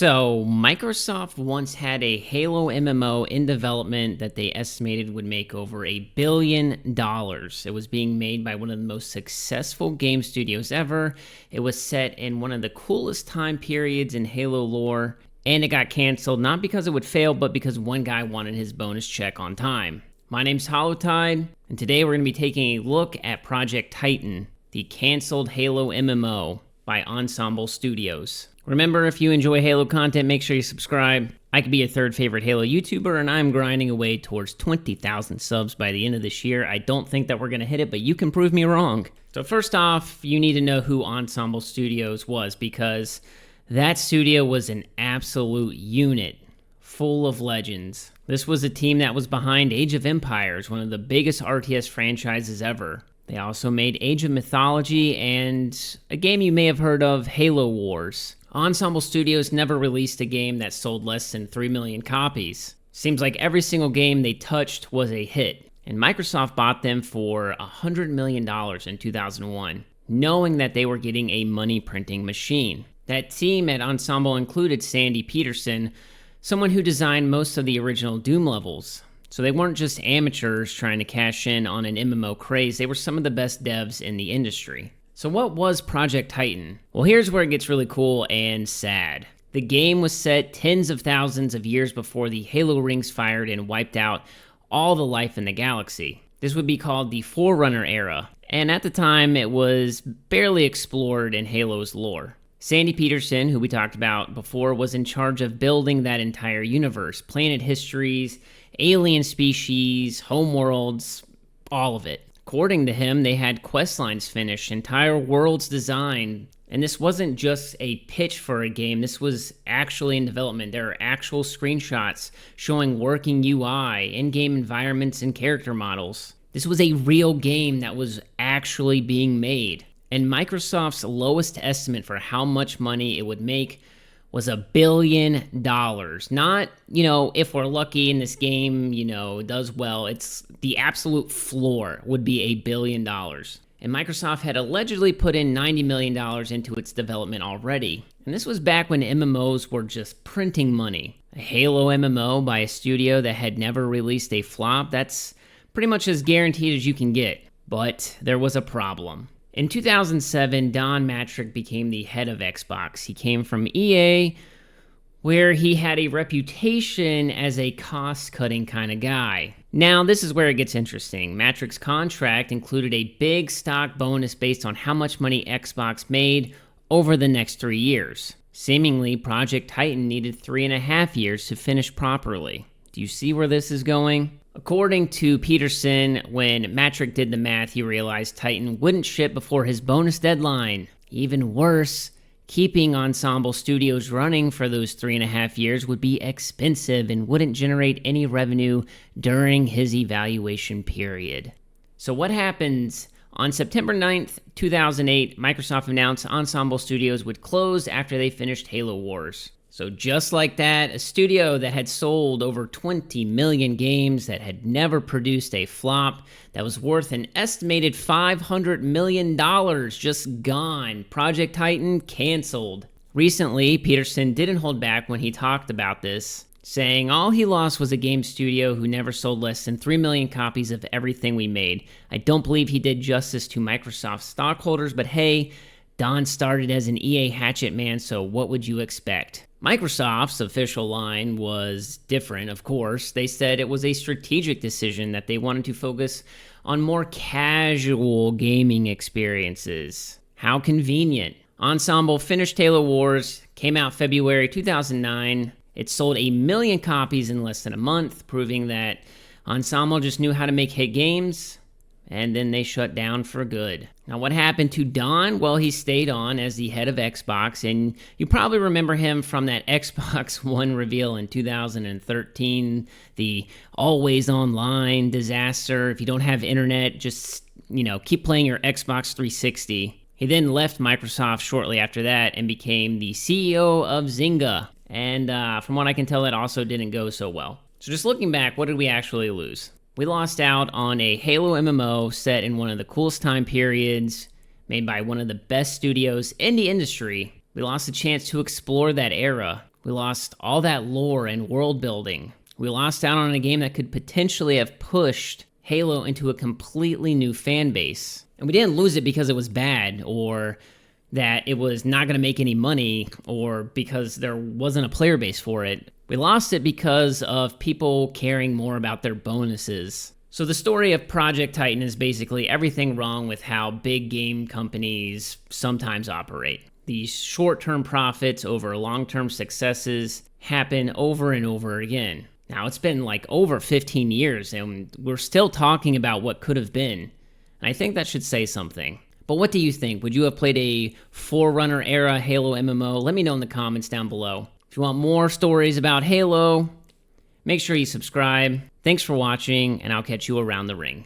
So, Microsoft once had a Halo MMO in development that they estimated would make over $1 billion. It was being made by one of the most successful game studios ever. It was set in one of the coolest time periods in Halo lore, and it got canceled not because it would fail, but because one guy wanted his bonus check on time. My name's HOLLOWTIDE, and today we're going to be taking a look at Project Titan, the canceled Halo MMO by Ensemble Studios. Remember, if you enjoy Halo content, make sure you subscribe. I could be your third favorite Halo YouTuber, and I'm grinding away towards 20,000 subs by the end of this year. I don't think that we're going to hit it, but you can prove me wrong. So first off, you need to know who Ensemble Studios was, because that studio was an absolute unit, full of legends. This was a team that was behind Age of Empires, one of the biggest RTS franchises ever. They also made Age of Mythology and a game you may have heard of, Halo Wars. Ensemble Studios never released a game that sold less than 3 million copies. Seems like every single game they touched was a hit, and Microsoft bought them for $100 million in 2001, knowing that they were getting a money printing machine. That team at Ensemble included Sandy Peterson, someone who designed most of the original Doom levels. So they weren't just amateurs trying to cash in on an MMO craze, they were some of the best devs in the industry. So what was Project Titan? Well, here's where it gets really cool and sad. The game was set tens of thousands of years before the Halo rings fired and wiped out all the life in the galaxy. This would be called the Forerunner era, and at the time it was barely explored in Halo's lore. Sandy Peterson, who we talked about before, was in charge of building that entire universe, planet histories, alien species, homeworlds, all of it. According to him, they had quest lines finished, entire worlds designed, and this wasn't just a pitch for a game, this was actually in development. There are actual screenshots showing working UI, in-game environments, and character models. This was a real game that was actually being made, and Microsoft's lowest estimate for how much money it would make was $1 billion. Not, if we're lucky and this game, does well, it's the absolute floor would be $1 billion. And Microsoft had allegedly put in $90 million into its development already. And this was back when MMOs were just printing money. A Halo MMO by a studio that had never released a flop, that's pretty much as guaranteed as you can get. But there was a problem. In 2007, Don Mattrick became the head of Xbox. He came from EA, where he had a reputation as a cost-cutting kind of guy. Now, this is where it gets interesting. Mattrick's contract included a big stock bonus based on how much money Xbox made over the next 3 years. Seemingly, Project Titan needed 3.5 years to finish properly. Do you see where this is going? According to Peterson, when Mattrick did the math, he realized Titan wouldn't ship before his bonus deadline. Even worse, keeping Ensemble Studios running for those 3.5 years would be expensive and wouldn't generate any revenue during his evaluation period. So what happens? On September 9th, 2008, Microsoft announced Ensemble Studios would close after they finished Halo Wars. So just like that, a studio that had sold over 20 million games, that had never produced a flop, that was worth an estimated $500 million, just gone. Project Titan canceled. Recently, Peterson didn't hold back when he talked about this, saying all he lost was a game studio who never sold less than 3 million copies of everything we made. I don't believe he did justice to Microsoft stockholders, but hey, Don started as an EA hatchet man, so what would you expect? Microsoft's official line was different, of course. They said it was a strategic decision that they wanted to focus on more casual gaming experiences. How convenient. Ensemble finished Halo Wars, came out February 2009. It sold 1 million copies in less than a month, proving that Ensemble just knew how to make hit games, and then they shut down for good. Now, what happened to Don? Well, he stayed on as the head of Xbox, and you probably remember him from that Xbox One reveal in 2013, the always online disaster. If you don't have internet, just, keep playing your Xbox 360. He then left Microsoft shortly after that and became the CEO of Zynga. And from what I can tell, that also didn't go so well. So just looking back, what did we actually lose? We lost out on a Halo MMO set in one of the coolest time periods, made by one of the best studios in the industry. We lost a chance to explore that era. We lost all that lore and world building. We lost out on a game that could potentially have pushed Halo into a completely new fan base. And we didn't lose it because it was bad, or that it was not going to make any money, or because there wasn't a player base for it. We lost it because of people caring more about their bonuses. So the story of Project Titan is basically everything wrong with how big game companies sometimes operate. These short-term profits over long-term successes happen over and over again. Now, it's been like over 15 years, and we're still talking about what could have been. And I think that should say something. But what do you think? Would you have played a Forerunner era Halo MMO? Let me know in the comments down below. If you want more stories about Halo, make sure you subscribe. Thanks for watching, and I'll catch you around the ring.